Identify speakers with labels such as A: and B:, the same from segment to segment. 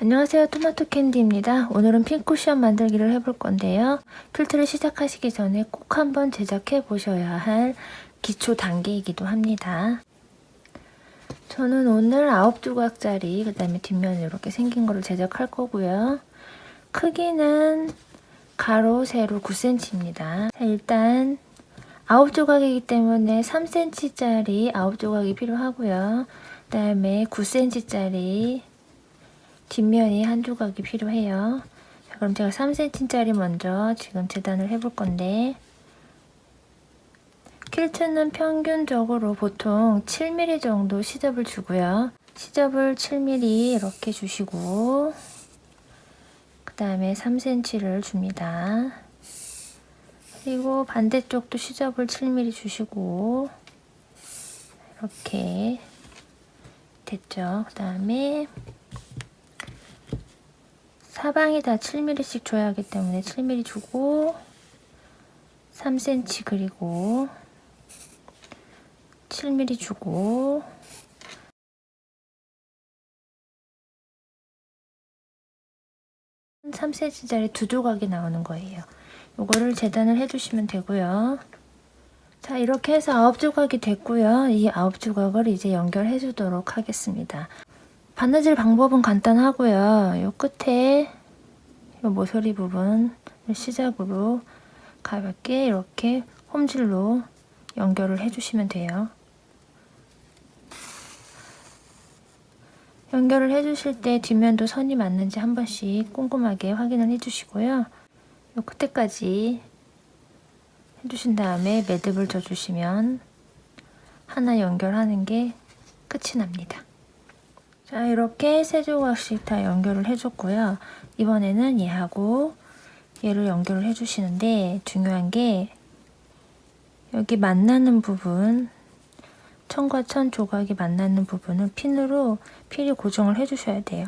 A: 안녕하세요, 토마토 캔디입니다. 오늘은 핀 쿠션 만들기를 해볼 건데요. 퀼트를 시작하시기 전에 꼭 한번 제작해 보셔야 할 기초 단계이기도 합니다. 저는 오늘 9조각짜리 그 다음에 뒷면에 이렇게 생긴 거를 제작할 거고요. 크기는 가로 세로 9cm입니다. 자, 일단 9조각이기 때문에 3cm짜리 9조각이 필요하고요. 그 다음에 9cm짜리 뒷면이 한 조각이 필요해요. 자, 그럼 제가 3cm짜리 먼저 지금 재단을 해볼 건데, 퀼트는 평균적으로 보통 7mm 정도 시접을 주고요. 시접을 7mm 이렇게 주시고, 그 다음에 3cm를 줍니다. 그리고 반대쪽도 시접을 7mm 주시고, 이렇게 됐죠. 그 다음에 사방이 다 7mm씩 줘야 하기 때문에 7mm 주고 3cm 그리고 7mm 주고 3cm짜리 두 조각이 나오는 거예요. 요거를 재단을 해주시면 되고요. 자, 이렇게 해서 9조각이 됐고요. 이 9조각을 이제 연결해 주도록 하겠습니다. 바느질 방법은 간단하고요. 요 끝에 요 모서리 부분을 시작으로 가볍게 이렇게 홈질로 연결을 해주시면 돼요. 연결을 해주실 때 뒷면도 선이 맞는지 한 번씩 꼼꼼하게 확인을 해주시고요. 요 끝에까지 해주신 다음에 매듭을 져주시면 하나 연결하는 게 끝이 납니다. 자, 이렇게 세 조각씩 다 연결을 해줬고요. 이번에는 얘하고 얘를 연결을 해주시는데 중요한 게 여기 만나는 부분, 천과 천 조각이 만나는 부분을 핀으로 필히 고정을 해주셔야 돼요.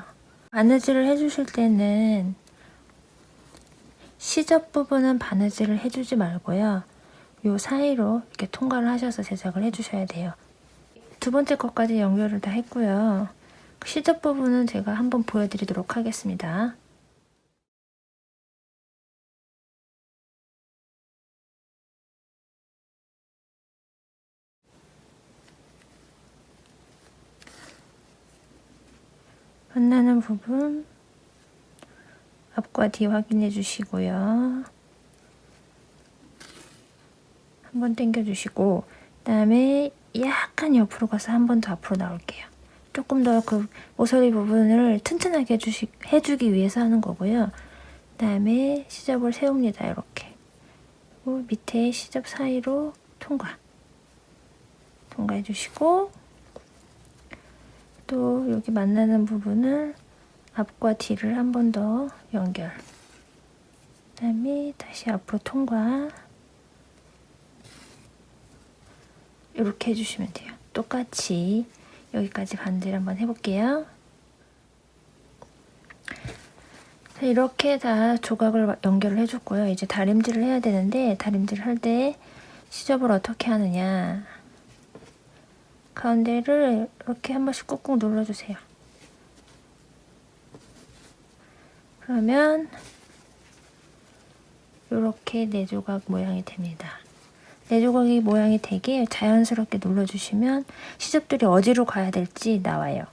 A: 바느질을 해주실 때는 시접 부분은 바느질을 해주지 말고요. 요 사이로 이렇게 통과를 하셔서 제작을 해주셔야 돼요. 두 번째 것까지 연결을 다 했고요. 시접 부분은 제가 한번 보여드리도록 하겠습니다. 만나는 부분 앞과 뒤 확인해 주시고요. 한번 당겨 주시고 그 다음에 약간 옆으로 가서 한 번 더 앞으로 나올게요. 조금 더 그 모서리 부분을 튼튼하게 해주기 위해서 하는 거고요. 그 다음에 시접을 세웁니다. 이렇게. 그리고 밑에 시접 사이로 통과해 주시고 또 여기 만나는 부분을 앞과 뒤를 한 번 더 연결. 그 다음에 다시 앞으로 통과. 이렇게 해주시면 돼요. 똑같이 여기까지 반질 한번 해볼게요. 자, 이렇게 다 조각을 연결을 해줬고요. 이제 다림질을 해야 되는데 다림질을 할 때 시접을 어떻게 하느냐, 가운데를 이렇게 한 번씩 꾹꾹 눌러주세요. 그러면 이렇게 네 조각 모양이 됩니다. 네 조각이 모양이 되게 자연스럽게 눌러주시면 시접들이 어디로 가야 될지 나와요.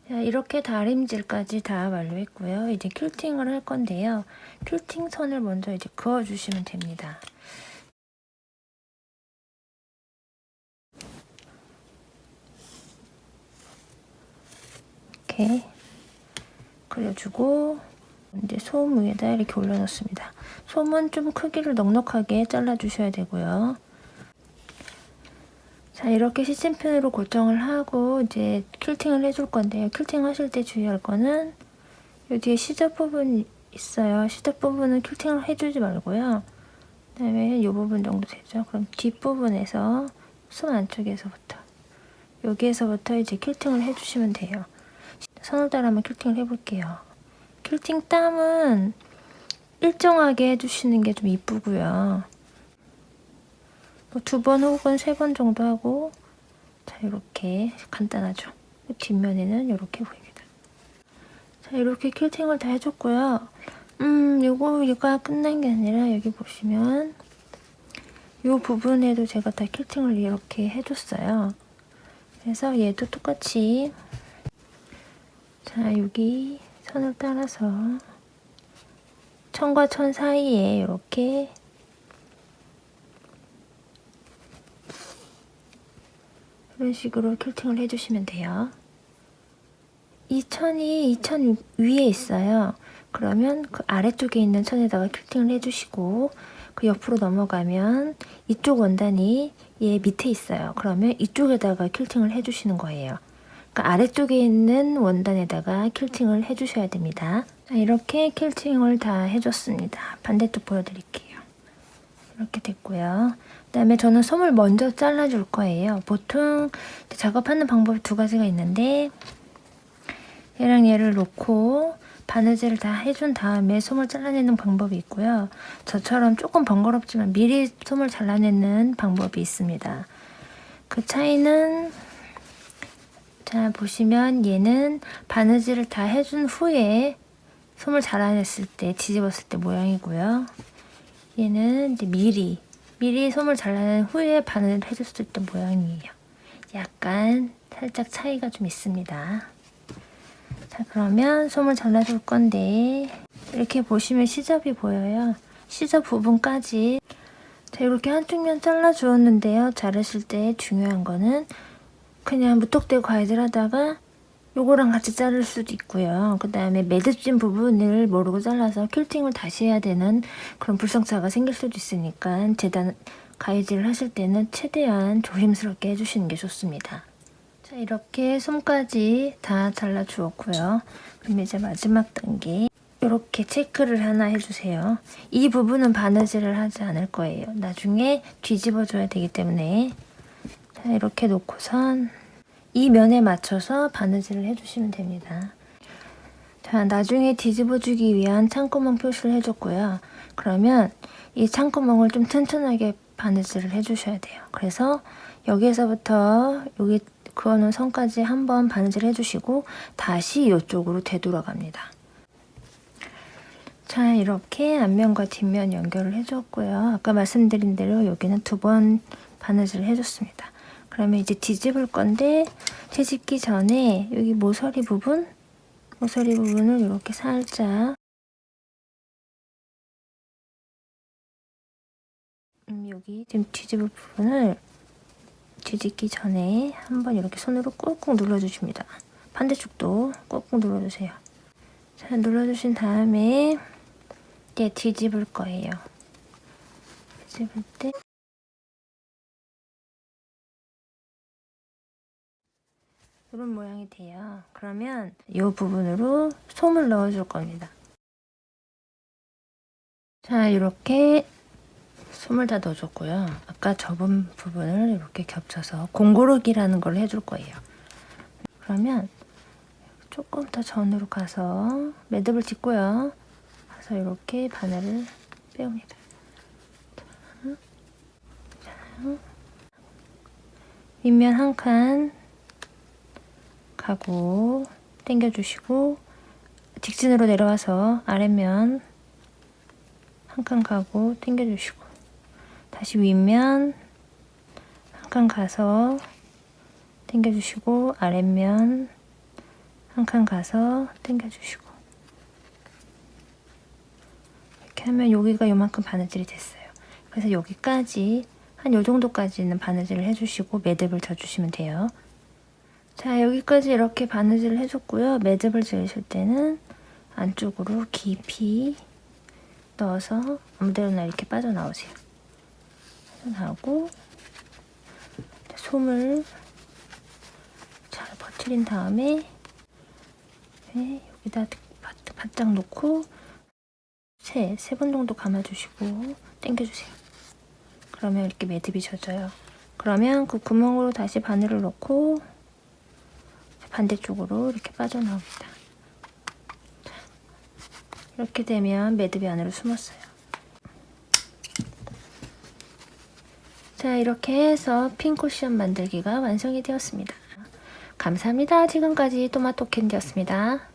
A: 자, 이렇게 다림질까지 다 완료했고요. 이제 퀼팅을 할 건데요. 퀼팅 선을 먼저 이제 그어주시면 됩니다. 이렇게 그려주고 이제 솜 위에다 이렇게 올려놓습니다. 솜은 좀 크기를 넉넉하게 잘라주셔야 되고요. 자, 이렇게 시침핀으로 고정을 하고 이제 퀼팅을 해줄 건데요. 퀼팅 하실 때 주의할 거는 이 뒤에 시접 부분 있어요. 시접 부분은 퀼팅을 해주지 말고요. 그 다음에 이 부분 정도 되죠. 그럼 뒷부분에서 손 안쪽에서부터 여기에서부터 이제 퀼팅을 해주시면 돼요. 선을 따라 한번 퀼팅을 해볼게요. 퀼팅 땀은 일정하게 해주시는 게 좀 이쁘고요. 2번 혹은 3번 정도 하고 자, 이렇게 간단하죠. 뒷면에는 이렇게 보입니다. 자, 이렇게 퀼팅을 다 해줬고요. 이거가 끝난 게 아니라 여기 보시면 이 부분에도 제가 다 퀼팅을 이렇게 해줬어요. 그래서 얘도 똑같이 자, 여기 선을 따라서 천과 천 사이에 이렇게 이런 식으로 퀼팅을 해주시면 돼요. 이 천이 이 천 위에 있어요. 그러면 그 아래쪽에 있는 천에다가 퀼팅을 해주시고 그 옆으로 넘어가면 이쪽 원단이 얘 밑에 있어요. 그러면 이쪽에다가 퀼팅을 해주시는 거예요. 그러니까 아래쪽에 있는 원단에다가 퀼팅을 해주셔야 됩니다. 자, 이렇게 퀼팅을 다 해줬습니다. 반대쪽 보여드릴게요. 이렇게 됐고요. 그 다음에 저는 솜을 먼저 잘라줄 거예요. 보통 작업하는 방법이 두 가지가 있는데 얘랑 얘를 놓고 바느질을 다 해준 다음에 솜을 잘라내는 방법이 있고요. 저처럼 조금 번거롭지만 미리 솜을 잘라내는 방법이 있습니다. 그 차이는 자, 보시면 얘는 바느질을 다 해준 후에 솜을 잘라냈을 때 뒤집었을 때 모양이고요. 얘는 이제 미리 솜을 잘라낸 후에 바느질을 해줬을 때 모양이에요. 약간 살짝 차이가 좀 있습니다. 자, 그러면 솜을 잘라줄 건데 이렇게 보시면 시접이 보여요. 시접 부분까지 자, 이렇게 한쪽 면 잘라주었는데요. 자르실 때 중요한 거는 그냥 무턱대고 가위질 하다가 요거랑 같이 자를 수도 있고요. 그 다음에 매듭진 부분을 모르고 잘라서 퀼팅을 다시 해야 되는 그런 불성차가 생길 수도 있으니까 재단 가위질을 하실 때는 최대한 조심스럽게 해주시는 게 좋습니다. 자, 이렇게 솜까지 다 잘라 주었고요. 그럼 이제 마지막 단계 이렇게 체크를 하나 해주세요. 이 부분은 바느질을 하지 않을 거예요. 나중에 뒤집어 줘야 되기 때문에 자, 이렇게 놓고선 이 면에 맞춰서 바느질을 해주시면 됩니다. 자, 나중에 뒤집어 주기 위한 창구멍 표시를 해줬고요. 그러면 이 창구멍을 좀 튼튼하게 바느질을 해주셔야 돼요. 그래서 여기에서부터 여기 그어놓은 선까지 한번 바느질 해주시고 다시 이쪽으로 되돌아갑니다. 자, 이렇게 앞면과 뒷면 연결을 해줬고요. 아까 말씀드린 대로 여기는 2번 바느질을 해줬습니다. 그러면 이제 뒤집을 건데 뒤집기 전에 여기 모서리 부분을 이렇게 살짝 여기 지금 뒤집을 부분을 뒤집기 전에 한번 이렇게 손으로 꾹꾹 눌러주십니다. 반대쪽도 꾹꾹 눌러주세요. 자, 눌러주신 다음에 이제 뒤집을 거예요. 뒤집을 때 이런 모양이 돼요. 그러면 이 부분으로 솜을 넣어줄 겁니다. 자, 이렇게 솜을 다 넣어줬고요. 아까 접은 부분을 이렇게 겹쳐서 공고르기라는 걸 해줄 거예요. 그러면 조금 더 전으로 가서 매듭을 짓고요. 가서 이렇게 바늘을 빼옵니다. 자, 윗면 한 칸 가고 당겨주시고 직진으로 내려와서 아랫면 한 칸 가고 당겨주시고 다시 윗면 한 칸 가서 당겨주시고 아랫면 한 칸 가서 당겨주시고 이렇게 하면 여기가 요만큼 바느질이 됐어요. 그래서 여기까지 한 요 정도까지는 바느질을 해주시고 매듭을 져주시면 돼요. 자, 여기까지 이렇게 바느질을 해줬고요. 매듭을 지으실 때는 안쪽으로 깊이 넣어서 아무데나 이렇게 빠져나오세요. 빠져나오고 솜을 잘 퍼뜨린 다음에 여기다 바짝 놓고 세 번 정도 감아주시고 당겨주세요. 그러면 이렇게 매듭이 져져요. 그러면 그 구멍으로 다시 바늘을 넣고 반대쪽으로 이렇게 빠져나옵니다. 자, 이렇게 되면 매듭이 안으로 숨었어요. 자, 자, 이렇게 해서 핀 쿠션 만들기가 완성이 되었습니다. 감사합니다. 지금까지 토마토 캔디였습니다.